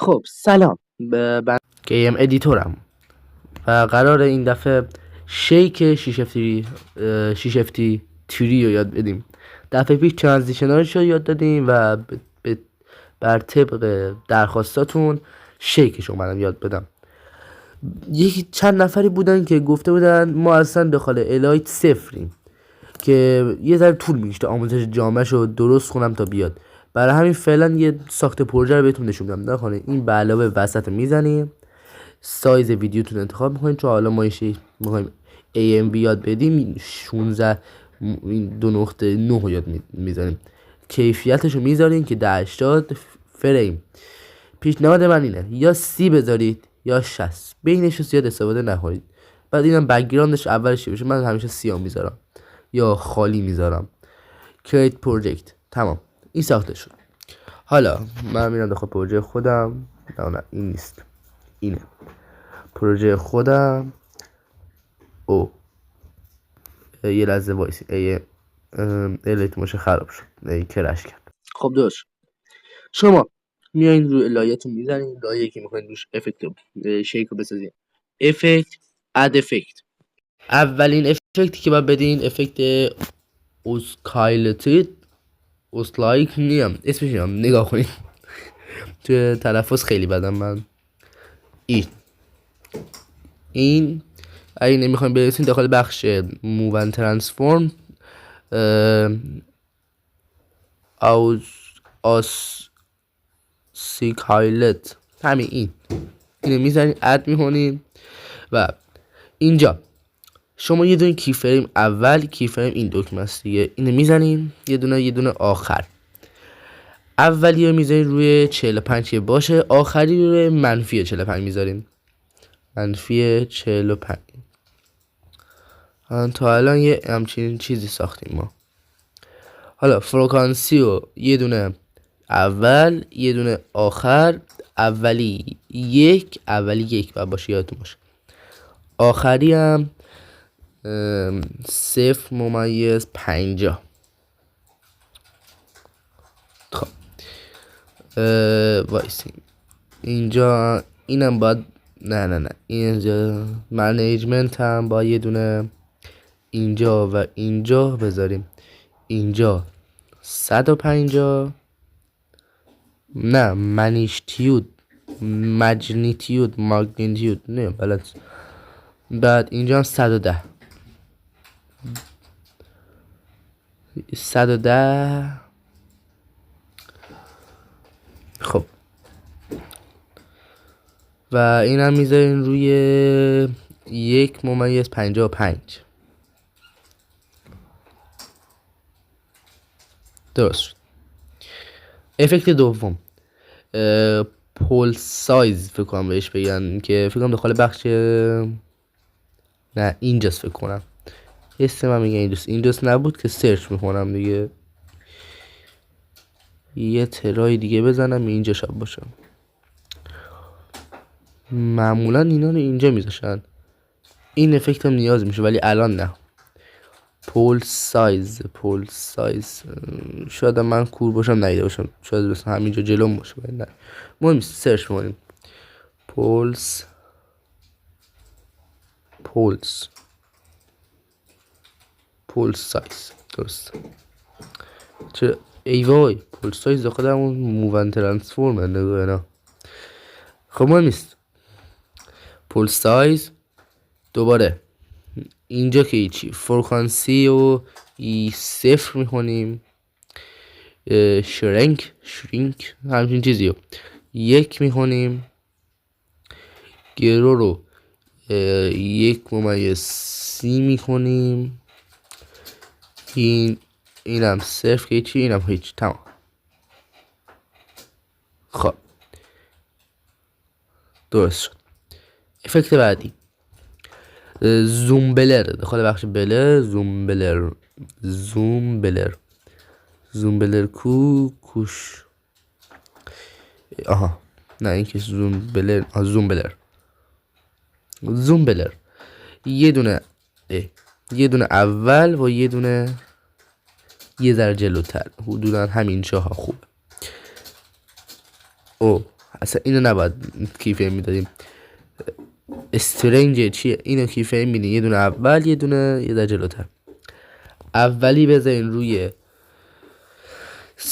خب سلام من گیم ادیتورم و قرار این دفعه شیک شیش افتی تری رو یاد بدیم. دفعه پیش ترانزیشنالش رو یاد دادیم و بر طبق درخواستاتون شیکش رو منم یاد بدم. یکی چند نفری بودن که گفته بودن ما اصلا داخل الایت صفریم که یه ذره طول میکشه آموزش جامعش رو درست کنم تا بیاد. برای همین فعلا یه ساخت پروژه رو بهتون نشون میدم. نکنه این به علاوه وسط میزنیم، سایز ویدیوتون انتخاب میکنید، چون حالا ما میخوایم AM یاد بدیم 16 این 2.9 رو یاد میذاریم. کیفیتش رو میذاریم که 80 فریم. پیشنهاد من اینه یا 30 بذارید یا 60، بینش رو زیاد استفاده نکنید. بعد اینم بک‌گراندش اولش بشه، من همیشه 30 میذارم یا خالی میذارم. create project تمام، این ساخته شد. حالا من میرم داخل پروژه خودم. نه این نیست، اینه پروژه خودم. او یه لحظه وایسی، الیت موشه خراب شد، کرش کرد. خب دوست شما میایین روی لایه‌تون میزنین، لایه‌ای که میخواین روش افکت شیک رو بسازین. افکت اد افکت، اولین افکتی که باید بدین افکت اوسلایک نیم اسمش نگاه کنید تو تلفظ خیلی بدم من. این اگه نمیخوایم برسین داخل بخش موون ترانسفورم سیکایلت، همین اینو میزنین اد میکنین و اینجا شما یه دونه کی فریم اول، کی فریم این دکمه است دیگه، اینو میزنین یه دونه آخر. اولی رو میذارین روی 45 که باشه، آخری روی منفی 45 میذارین، منفی 45. تا الان یه همچین چیزی ساختیم ما. حالا فریکانسی رو یه دونه اول یه دونه آخر، اولی یک باید باشه، یادتون باشه. آخری هم 0.50. خب وایسیم اینجا اینم باید نه اینجا منیجمنت هم با یه دونه اینجا و اینجا بذاریم. اینجا 150 نه ماگنیتیود نه بلد. بعد اینجا هم 110. خب و این هم میذارین روی 1.55. درست شد. افکت دوم پول سایز فکر کنم بهش بگن، که فکر کنم داخل بخش نه اینجاست، فکر کنم اسم من میگه اینجاست نبود که سرچ میکنم دیگه. یه ترای دیگه بزنم اینجا شب باشم. معمولا اینا رو اینجا میذاشن. این افکت هم نیاز میشه ولی الان نه. پول سایز شاید من کور باشم ندیده باشم، شاید مثلا همینجا جلوم باشه ولی نه. مهم سرچ کنیم پولس سایز. درست. چه ای وای، پولس سایز داخل همون موون ترانسفورم نگاه نه. خب مهم نیست. پولس سایز دوباره اینجا که هیچی، فرکانسی رو 0 میکنیم، شرینک همچین چیزی رو 1 میکنیم، گرو رو 1.30 میکنیم، اینم 0 که هیچی، اینم هیچ. تمام. خب درست شد. افکت بعدی زوم بلر، داخل بخش بلر. زوم بلر کوش. آها نه این که زوم بلر یه دونه اول و یه دونه یه ذره جلوتر، حدودا همین جاها خوبه. اصلا اینو نباید کیفریم میدادیم. استرنج چیه؟ اینو کیفریم میدین یه دونه اول یه دونه یه در جلوتر. اولی بذارین روی 0.45.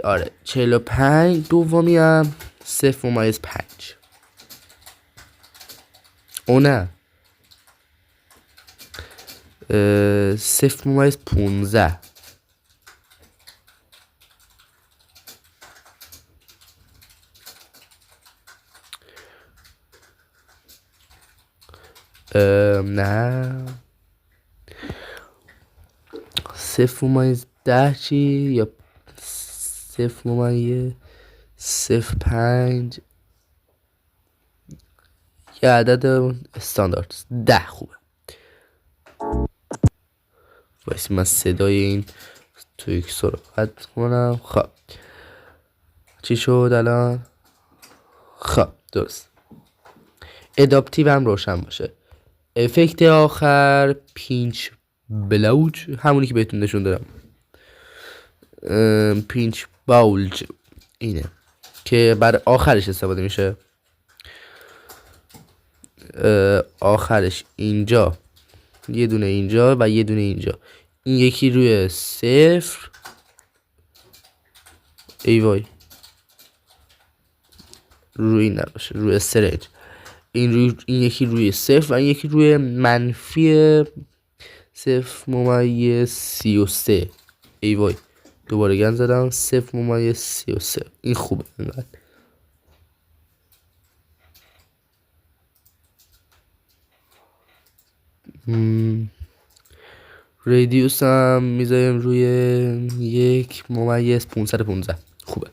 آره 45. دومی هم 0.5. او نه 0.15. نه 0.10 چی یا 0.05. یه عدد استاندارد 10 خوبه. واسه من صدای این تو یک صحبت کنم. خب چی شد الان؟ خب درست. اداپتیو هم روشن باشه. افکت آخر پینچ بلوج، همونی که بهتون نشون دادم. پینچ باولج اینه که برای آخرش استفاده میشه. آخرش اینجا یه دونه اینجا و یه دونه اینجا. این یکی روی 0. ای وای روی نباشه، روی استرنج. این یکی روی 0 و این یکی روی منفی 0.33. ای وای دوباره گند زدم. 0.33. این خوبه اینقدر. ریدیوس هم میذاریم روی 1.515. خوبه.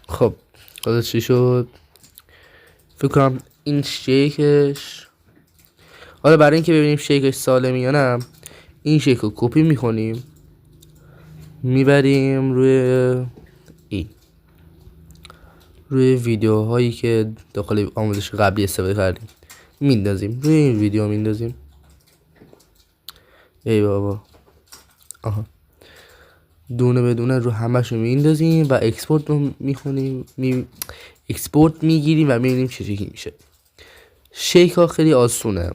خب حالا چی شد؟ فکر کنم این شیکش. حالا برای اینکه ببینیم شیکش سالمی یا نه، این شیک رو کپی میکنیم میبریم روی روی ویدیوهایی که داخل آموزش قبلی استفاده کردیم میندازیم روی این ویدیو میندازیم. ای بابا آها دونه به دونه رو همشو میندازیم و اکسپورت رو میخونیم. اکسپورت میگیریم و میبینیم چه شکلی میشه. شیک ها خیلی آسونه.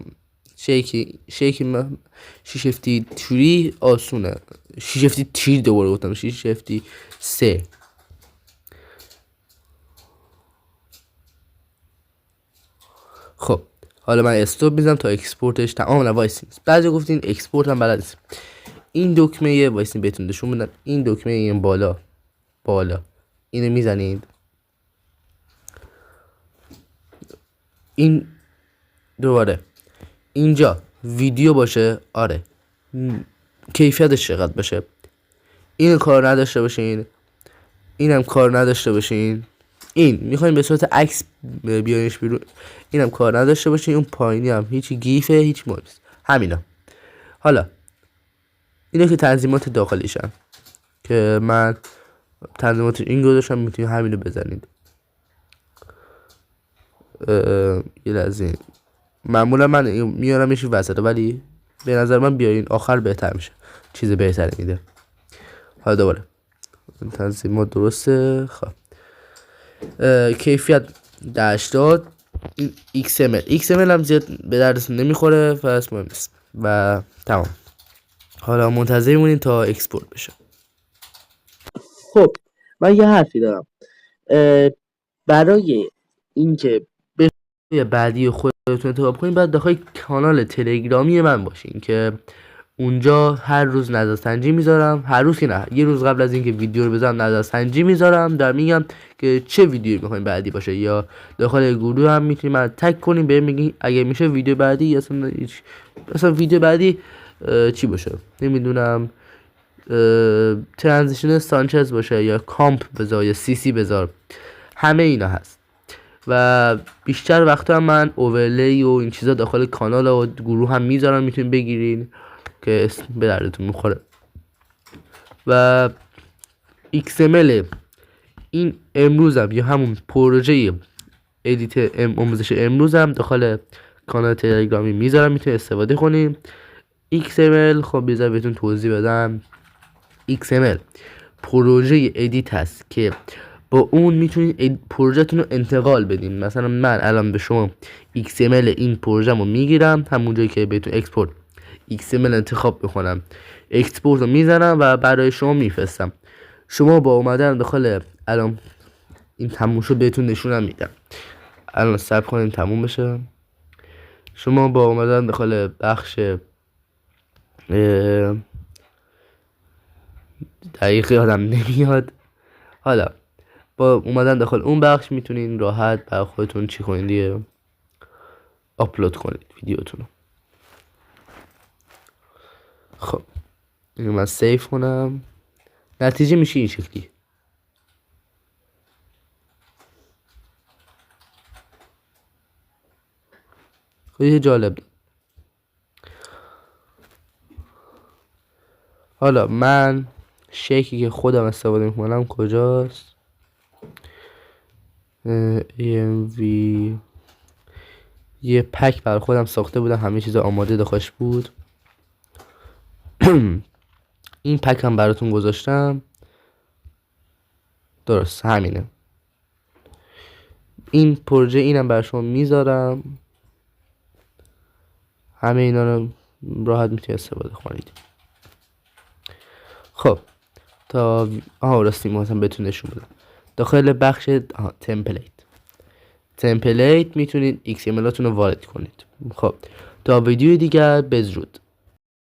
شیک شیشفتی توری آسونه. شیشفتی تیر دوباره گفتم. شیشفتی 3. خب حالا من استوب میزنم تا اکسپورتش تمام. وایسین بعضی گفتین اکسپورت هم بلد نیست. این دکمه وایسین بهتون نشون بدم. این دکمه این بالا اینو میزنید. این دوباره اینجا ویدیو باشه. آره کیفیتش چقدر باشه. این کار نداشته باشین، اینم کار نداشته باشین. این میخوایم به صورت عکس بیارینش بیرون، اینم کار نداشته باشین. اون پایینی هم هیچ گیفه هیچ مورد نیست. همینا. حالا اینه که تنظیمات داخلیشن که من تنظیمات این گذاشتم. میتونید همینو بزنید. یه لحظه معمولا من میارم میشه وسط، ولی به نظر من بیارین آخر بهتر میشه، چیز بهتری میده. حالا دوباره تنظیمات درسته. خب کیفیت 80. XML هم زیاد به دردتون نمیخوره پس مهم نیست و تمام. حالا منتظر مونیم تا اکسپورت بشه. خب من یه حرفی دارم. برای اینکه به بعدی خودتون انتخاب کنین باید داخل کانال تلگرامی من باشین که اونجا هر روز نظرسنجی میذارم. هر روز که نه، یه روز قبل از اینکه ویدیو رو بذارم نظرسنجی میذارم. در میگم که چه ویدیویی میخواین بعدی باشه، یا داخل گروه هم میتونید من تگ کنین بهم میگین اگه میشه ویدیو بعدی اصلا ویدیو بعدی چی باشه نمیدونم، ترانزیشن سانچز باشه یا کامپ بذار یا سی بذار. همه اینا هست و بیشتر وقتا من اوورلی و این چیزا داخل کانال و گروه هم میذارم، میتونین بگیرین که به دردتون میخوره. و XML این امروزم یا همون پروژه ادیت آموزش امروزم داخل کانال تلگرامی میذارم، میتونید استفاده کنیم. XML خب بذار بهتون توضیح بدم. XML پروژه ادیت هست که با اون میتونید پروژهتون رو انتقال بدین. مثلا من الان به شما XML این پروژه رو میگیرم، همون جایی که بهتون اکسپورت XML انتخاب میکنم، اکسپورت رو میزنم و برای شما میفرستم. شما با اومدن داخل الان این تموم شد بهتون نشونم میدم. الان صبر کنیم تموم بشه. شما با اومدن داخل بخش دقیقی آدم نمیاد، حالا با اومدن داخل اون بخش میتونین راحت برای خودتون چی کنید دیگه، آپلود کنید ویدیوتون رو. خب اینو من سیف کنم، نتیجه میشه این شکلی. خیلی جالب. حالا من شیکی که خودم استفاده میکنم کجاست؟ EMV یه پک برای خودم ساخته بودم، همه چیز آماده داخلش بود. این پک هم براتون گذاشتم، درست همینه. این پروژه اینم برای شما میذارم، همه اینا رو راحت میتونید استفاده کنید. خب تا راستی مثلا بهتون نشون بدم داخل بخش تمپلیت میتونید XML هاتون رو وارد کنید. خب تا ویدیو دیگر بدرود.